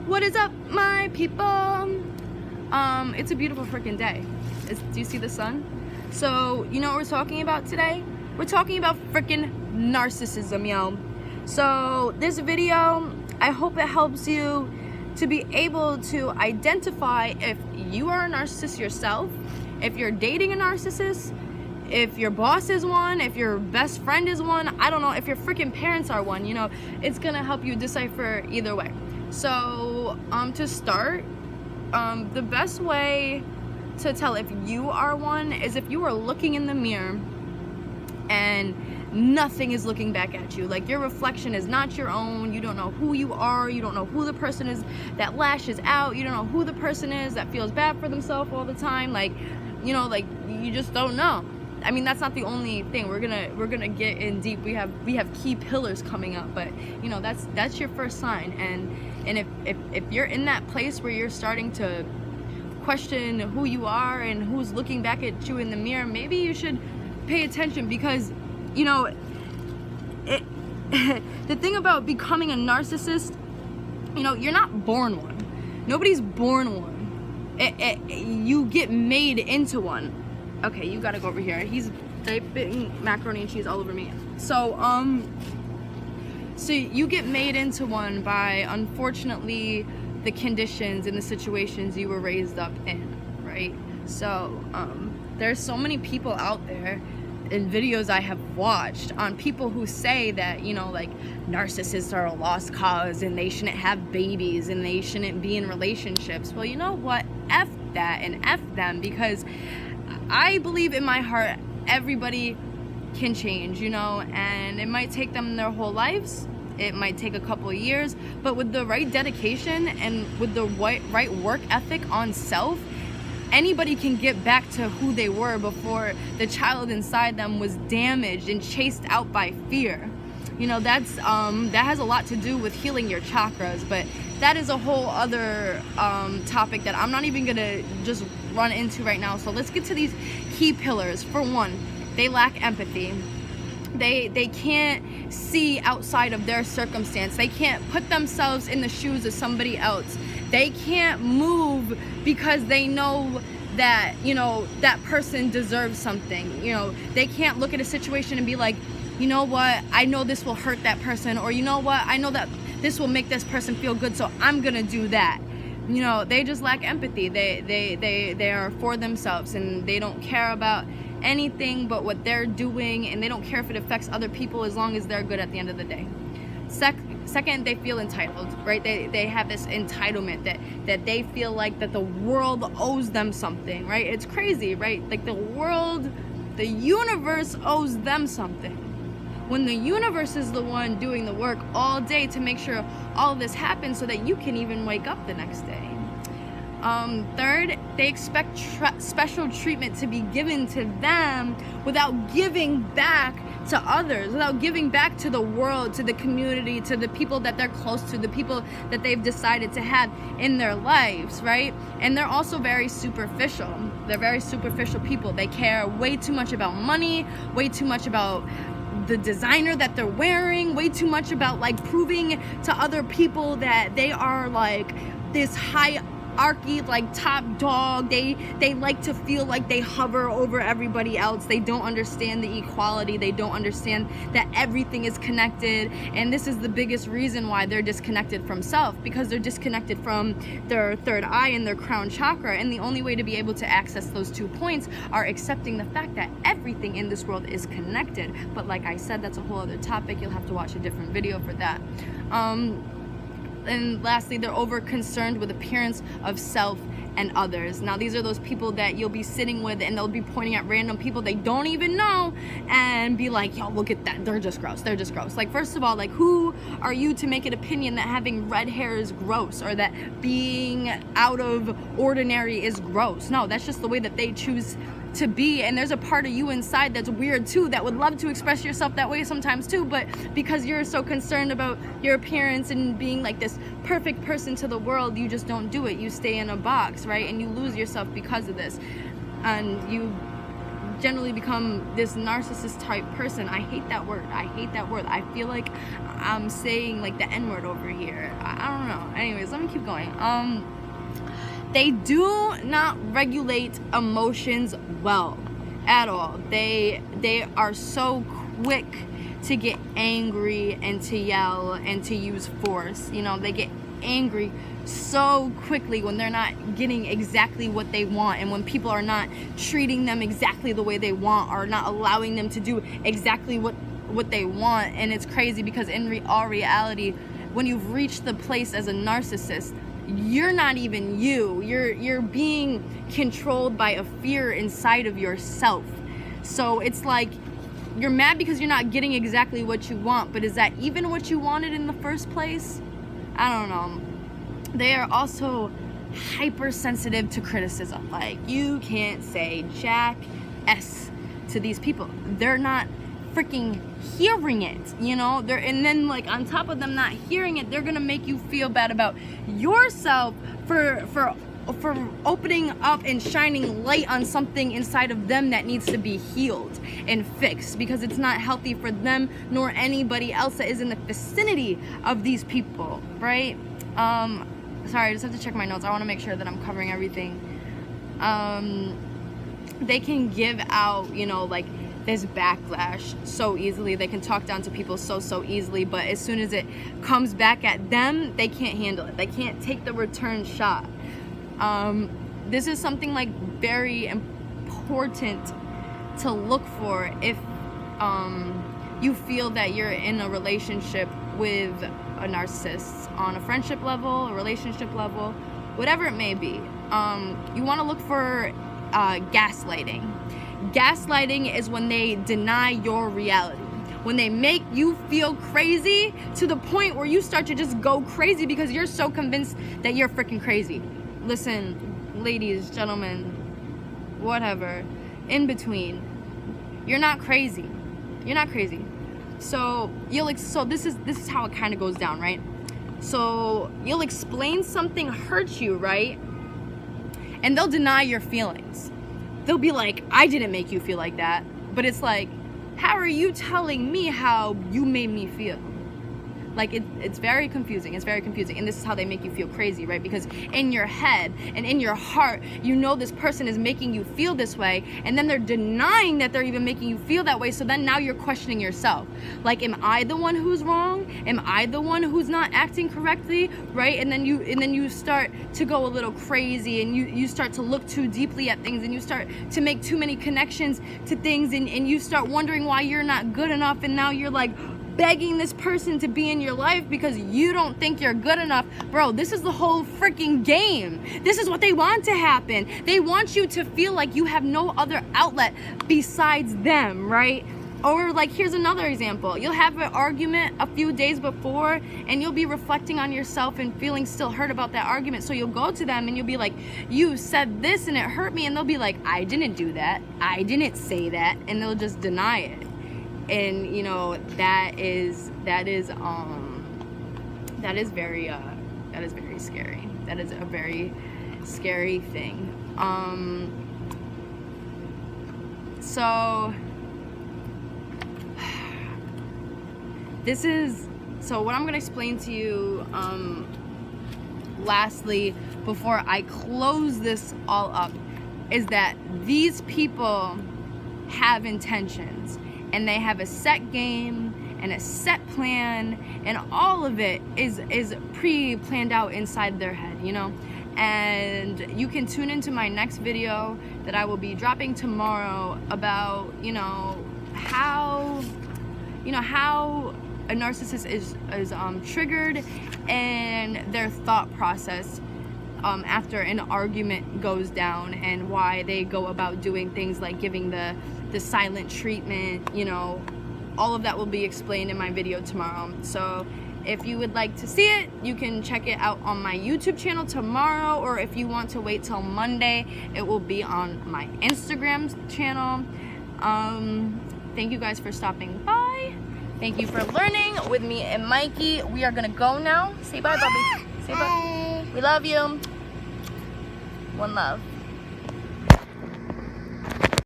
What is up, my people? It's a beautiful freaking day. Do you see the sun? So, you know what we're talking about today? We're talking about freaking narcissism, yo. So, this video, I hope it helps you to be able to identify if you are a narcissist yourself, if you're dating a narcissist, if your boss is one, if your best friend is one, I don't know, if your freaking parents are one, you know, it's gonna help you decipher either way. So, to start, the best way to tell if you are one is if you are looking in the mirror and nothing is looking back at you. Like, your reflection is not your own. You don't know who you are. You don't know who the person is that lashes out. You don't know who the person is that feels bad for themselves all the time. Like, you know, like, you just don't know. I mean, that's not the only thing. We're gonna get in deep. We have key pillars coming up, but you know, that's your first sign. And if you're in that place where you're starting to question who you are and who's looking back at you in the mirror, maybe you should pay attention, because you know, the thing about becoming a narcissist, you know, you're not born one. Nobody's born one. You get made into one. Okay, you gotta go over here. He's typing macaroni and cheese all over me. So you get made into one by, unfortunately, the conditions and the situations you were raised up in, right? So there's so many people out there in videos I have watched on people who say that, you know, like, narcissists are a lost cause and they shouldn't have babies and they shouldn't be in relationships. Well, you know what? F that and F them, because I believe in my heart everybody can change, you know, and it might take them their whole lives. It might take a couple of years, but with the right dedication and with the right work ethic on self, anybody can get back to who they were before the child inside them was damaged and chased out by fear. You know, that has a lot to do with healing your chakras, but that is a whole other topic that I'm not even gonna just run into right now. So let's get to these key pillars. For one, they lack empathy. They can't see outside of their circumstance. They can't put themselves in the shoes of somebody else. They can't move because they know that, you know, that person deserves something. You know, they can't look at a situation and be like, you know what, I know this will hurt that person, or you know what, I know that this will make this person feel good, so I'm gonna do that. You know, they just lack empathy. They are for themselves, and they don't care about anything but what they're doing, and they don't care if it affects other people as long as they're good at the end of the day. Second, they feel entitled, right? They have this entitlement that they feel like that the world owes them something, right? It's crazy, right? Like, the universe owes them something, when the universe is the one doing the work all day to make sure all of this happens so that you can even wake up the next day. Third, they expect special treatment to be given to them without giving back to others, without giving back to the world, to the community, to the people that they're close to, the people that they've decided to have in their lives, right? And they're also very superficial. They're very superficial people. They care way too much about money, way too much about the designer that they're wearing, way too much about, like, proving to other people that they are, like, this hierarchy, like, top dog. They like to feel like they hover over everybody else. They don't understand the equality. They don't understand that everything is connected. And this is the biggest reason why they're disconnected from self, because they're disconnected from their third eye and their crown chakra. And the only way to be able to access those 2 points are accepting the fact that everything in this world is connected. But like I said, that's a whole other topic. You'll have to watch a different video for that. And lastly, they're over concerned with appearance of self and others. Now, these are those people that you'll be sitting with and they'll be pointing at random people they don't even know and be like, yo, look at that, they're just gross, they're just gross. Like, first of all, like, who are you to make an opinion that having red hair is gross, or that being out of ordinary is gross? No, that's just the way that they choose to be. And there's a part of you inside that's weird too, that would love to express yourself that way sometimes too, but because you're so concerned about your appearance and being like this perfect person to the world, you just don't do it. You stay in a box, right? And you lose yourself because of this, and you generally become this narcissist type person. I hate that word. I hate that word. I feel like I'm saying like the N-word over here. I don't know. Anyways, let me keep going. They do not regulate emotions well at all. They are so quick to get angry and to yell and to use force. You know, they get angry so quickly when they're not getting exactly what they want, and when people are not treating them exactly the way they want, or not allowing them to do exactly what they want. And it's crazy because in all reality, when you've reached the place as a narcissist, you're not even you. You're being controlled by a fear inside of yourself. So it's like you're mad because you're not getting exactly what you want, but is that even what you wanted in the first place? I don't know. They are also hypersensitive to criticism. Like, you can't say jack S to these people. They're not freaking hearing it, you know? And then, like, on top of them not hearing it, they're gonna make you feel bad about yourself for opening up and shining light on something inside of them that needs to be healed and fixed, because it's not healthy for them nor anybody else that is in the vicinity of these people, right? Sorry, I just have to check my notes. I want to make sure that I'm covering everything. They can give out, you know, like, this backlash so easily. They can talk down to people so easily, but as soon as it comes back at them, they can't handle it. They can't take the return shot. This is something like very important to look for if you feel that you're in a relationship with a narcissist, on a friendship level, a relationship level, whatever it may be. You want to look for gaslighting. Gaslighting is when they deny your reality, when they make you feel crazy to the point where you start to just go crazy because you're so convinced that you're freaking crazy. Listen, ladies, gentlemen, whatever, in between, you're not crazy. You're not crazy. So this is how it kind of goes down, right? So you'll explain something hurt you, right? And they'll deny your feelings. They'll be like, I didn't make you feel like that. But it's like, how are you telling me how you made me feel? Like, it's very confusing. It's very confusing. And this is how they make you feel crazy, right? Because in your head and in your heart, you know this person is making you feel this way, and then they're denying that they're even making you feel that way. So then now you're questioning yourself. Like, am I the one who's wrong? Am I the one who's not acting correctly, right? And then you start to go a little crazy, and you start to look too deeply at things, and you start to make too many connections to things, and you start wondering why you're not good enough, and now you're like begging this person to be in your life because you don't think you're good enough. Bro, this is the whole freaking game. This is what they want to happen. They want you to feel like you have no other outlet besides them, right? Or, like, here's another example. You'll have an argument a few days before, and you'll be reflecting on yourself and feeling still hurt about that argument. So you'll go to them and you'll be like, you said this and it hurt me. And they'll be like, I didn't do that. I didn't say that. And they'll just deny it. And, you know, that is very scary. That is a very scary thing. So what I'm going to explain to you lastly before I close this all up is that these people have intentions, and they have a set game and a set plan, and all of it is pre-planned out inside their head, you know? And you can tune into my next video that I will be dropping tomorrow about, how a narcissist is triggered and their thought process after an argument goes down, and why they go about doing things like giving the silent treatment. All of that will be explained in my video tomorrow. So if you would like to see it, you can check it out on my YouTube channel tomorrow, or if you want to wait till Monday, it will be on my Instagram channel. Thank you guys for stopping by. Thank you for learning with me and Mikey. We are gonna go now. Say bye, Bobby. Say bye. We love you. One love.